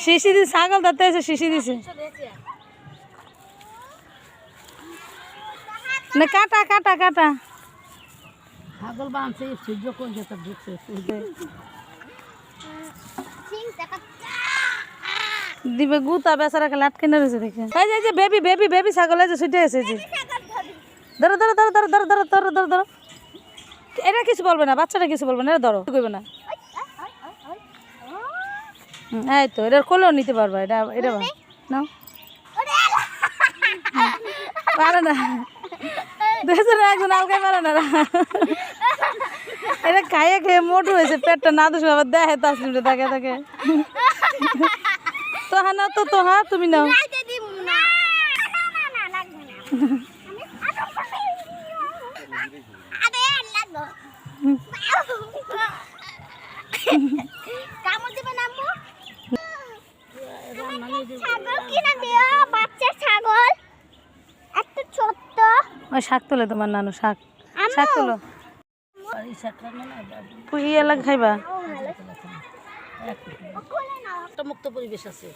শিশি দিছে ছাগল ধরতে এসে শিশি দিছে না কাটা কাটা কাটা ছাগল বাঁধছে সূর্য কোন যেতে ঢুকছে সূর্য দিবে গুতা বেচারাকে লাটকে না রয়েছে দেখে এই যে বেবি বেবি বেবি ছাগল এই যে ছুটে এসেছে ধরো ধরো ধরো ধরো ধরো ধরো ধরো ধরো ধরো এটা কিছু বলবে না বাচ্চাটা কিছু বলবে না এটা ধরো করবে না এই তো এটা কোলেও নিতে পারবা এটা এটা নাও পারে না দুজন একজন আলগাই পারে না এটা খাইয়ে খেয়ে মোটু হয়েছে পেটটা না দুষ আবার দেখে তাসলিমটা তাকে তাকে তোহা নাও তো তোহা তুমি নাও ওই শাক তোলে তোমার নানু শাক শাক তোলো পুহি এলাকা খাইবা মুক্ত পরিবেশ আছে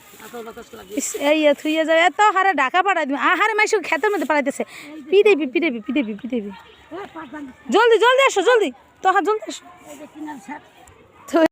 এই থুইয়ে যায় এত হারে ঢাকা পাঠাই দিবি আহারে মাইসু খেতের মধ্যে পাঠাইতেছে পিদেবি পিদেবি পিদেবি পিদেবি জলদি জলদি আসো জলদি তো হ্যাঁ জলদি আসো